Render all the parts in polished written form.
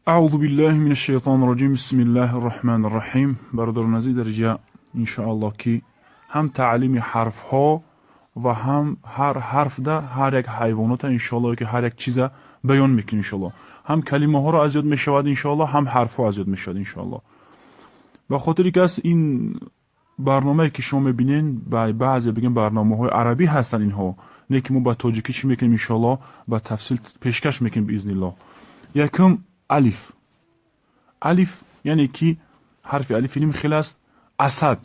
اعوذ بالله من الشیطان الرجیم. بسم الله الرحمن الرحیم. برادران عزیز، در اینجا انشاءالله که هم تعلیم حرف ها و هم هر حرف ده هر یک حیوانات انشاءالله که هر یک چیز بیان میکنه انشاءالله. هم کلمه ها را از یاد میشود انشاءالله، هم حرف ها از یاد میشود انشاءالله. به خاطری که از این برنامه که شما میبینین بعضی بگیم برنامه های عربی هستن، اینها نه که ما با تاجیکی چی میکنیم انشاءالله با تفصیل پیشکش میکنیم باذن الله. یکم الف. الف یعنی که حرف الف نیم خیلی است اسد،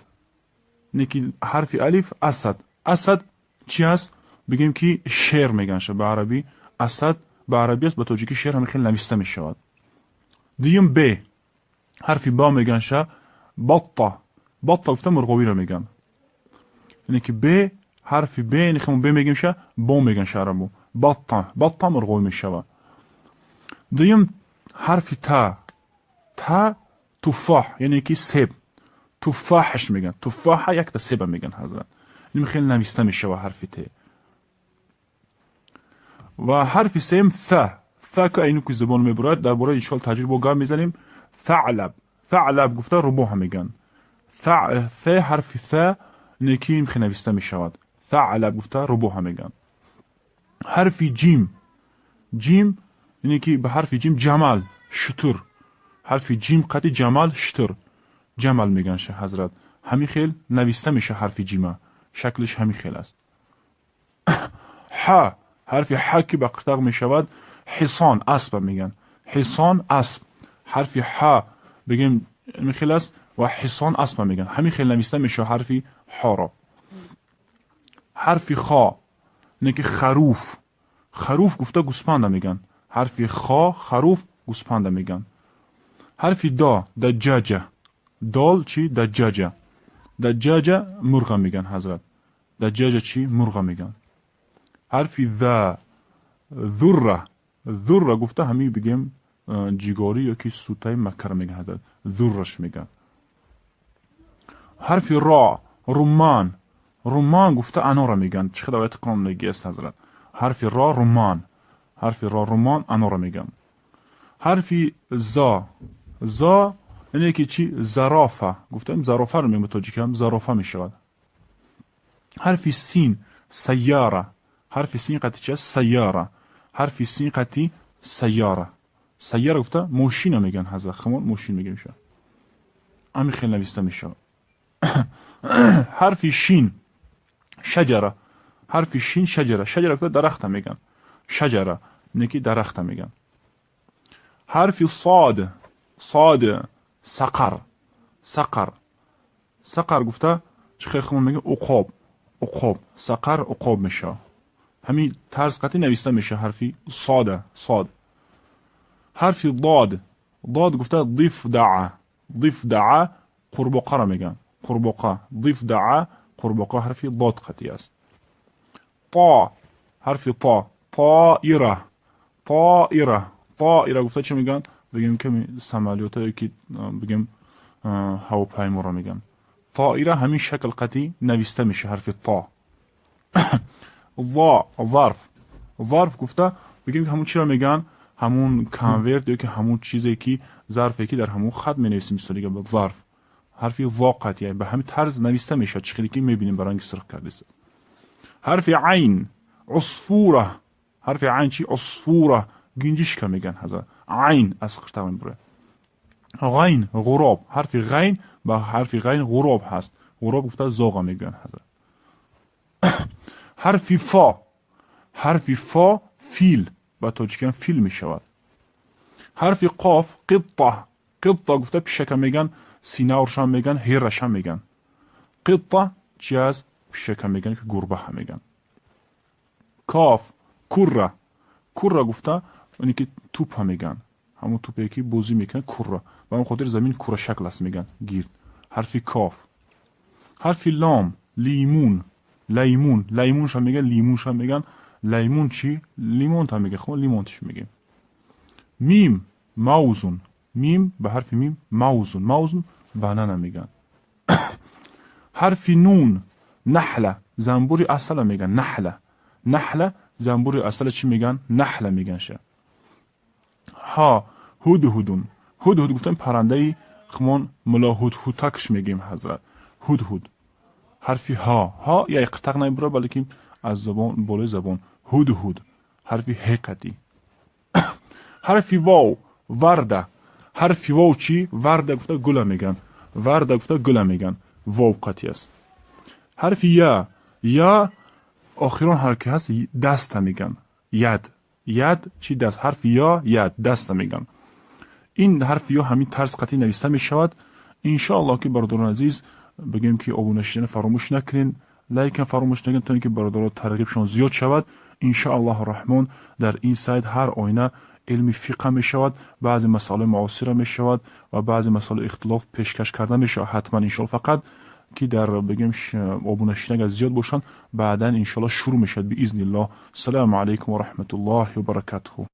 یعنی که حرف الف اسد. اسد چی است؟ بگیم که شیر میگن شه به عربی. اسد به عربی است، به تاجیکی شیر هم خیلی نوشته میشود. دیم ب. حرف با میگن شه بطه. بطه گفتم مرغوی رو میگن، یعنی که ب حرف ب یعنی خمون ب میگیم شه با میگن شه عربو. بطه بطه مرغوی میشود. دیم حرف تا. تا تفاح یعنی که سیب. تفاحش میگن. تفاح یک تا سیب میگن حضرت. این خیلی نوشته میشه و حرف ت. و حرف سیم ث. ث که اینو که زبان میبرد در باره انشاءالله تجربه گام میزنیم. ثعلب. ثعلب گفته روباه میگن. ث حرف ث نکی خیلی نوشته میشود. ثعلب گفته روباه میگن. حرف جیم. جیم یعنی که به حرف جیم جمال شتر. حرف جیم قطعی جمال شتر. جمال میگن شه حضرت. همی خیل نوشته میشه حرف جیمه، شکلش همی خیل است. ح. حرف ح که به قطق میشود حصان اسب میگن. حصان اسب. حرف ح بگیم همی خیل است و حصان اسب میگن. همی خیل نوشته میشه حرف ح را. حرف خا نه که خروف. خروف گفته گوسپند میگن. حرف خا خروف گوسپند میگن. حرف دا دجاجه. دال چی؟ دجاجه. دجاجه مرغ میگن حضرت. دجاجه چی؟ مرغ میگن. حرف ذا ذره. ذره گفته همی بگیم جیگاری یا که سوتای مکر میگن حضرت. ذرش میگن. حرف را رمان. رمان گفته انار میگن. چقدر باید قانونگی است حضرت. حرف را رمان. حرف را رمان انار میگن. حرف زا. زا یعنی که چی؟ زرافه. گفتم زرافه رو میگم، تاجیکی هم زرافه میشود. حرف سین سیاره. حرف سین قطعی چی است؟ سیاره. حرف سین قطعی سیاره. سیاره گفته ماشین میگن حضرت. خمون ماشین میگه میشه. امی خیلی نوشته میشه. حرف شین شجره. حرف شین شجره. شجره گفته درخت میگن. شجره نکی درخت میگن. حرف صاد. صاد سقر. سقر. سقر گفته چه خمون میگه عقاب. عقاب. سقر عقاب میشه. همین طرز قطعی نوشته میشه حرفی صاد. صاد. حرف ضاد. ضاد گفته ضفدع. ضفدع قرباقه را میگن. قرباقه. ضفدع قرباقه حرفی ضاد قطعی است. طا. حرف طا. طائره. طائره. طائره گفته چه میگن؟ بگیم که سمالیوتا که بگیم هواپیما را میگن. طائره همین شکل قطعی نوشته میشه حرف طا. ظرف. ظرف گفته بگیم که همون چی را میگن؟ همون کانورت یا که همون چیزی که ظرفی که در همون خط می نویسیم مثلا به ظرف. حرف ظا قطعی به همین طرز نوشته میشه. چقدر که میبینیم برای اینکه سرخ کرده است. حرف عین عصفوره. حرف عین چی؟ عصفوره گنجش که میگن حضرت. عین از خرطوم بره. غین غراب. حرف غین با حرف غین غراب هست. غراب گفته زاغ میگن حضرت. حرف فا. حرف فا فیل با تاجیکی فیل میشود. حرف قاف قطه. قطه گفته پیشک میگن سینه ورشان میگن هیرشان میگن. قطه چی از پیشک میگن که گربه هم میگن. کاف کره. کره گفته اونی که توپ هم میگن. همون توپی که بازی میکنه کره. و اون خاطر زمین کره شکل است میگن گیر. حرف کاف. حرف لام لیمون. لیمون. لیمونش هم میگن. لیمونش هم میگن. لیمون چی؟ لیمون هم میگه. خب لیمونش میگه. میم موزون. میم به حرف میم موزون. موزون بنانه میگن. حرف نون نحله. زنبوری اصل میگن. نحله. نحله زنبوری اصل چی میگن؟ نحله میگن شه. ها هدهدون. هدهد گفتن پرنده خمان ملا هدهدکش میگیم حضرت. هدهد حرفی ها یا اقتق نمیبره بلکه از زبان بالای زبان. هدهد حرفی حقتی. حرفی واو ورده. حرفی واو چی؟ ورده گفته گل میگن. ورده گفته گل میگن. واو قطعی است. حرفی یا آخران حرفی هست دست میگن. ید چی دست؟ حرف یا ید دست میگن. این حرف یا همین طرز قطعی نوشته می شود. انشاءالله که برادران عزیز بگیم که آبونه شدن فراموش نکنین، لایک فراموش نکنین تا اینکه برادران ترغیبشون زیاد شود. انشاءالله الرحمن در این سایت هر آینه علمی فقه می شود، بعضی مسائل معاصره می شود و بعضی مسائل اختلاف پیشکش کرده می شود. حتما انشاءالله فقط که در بگیم آبونه شدن زیاد باشن بعدا انشاءالله شروع می شود باذن الله. السلام علیکم و رحمت الله و برکاته.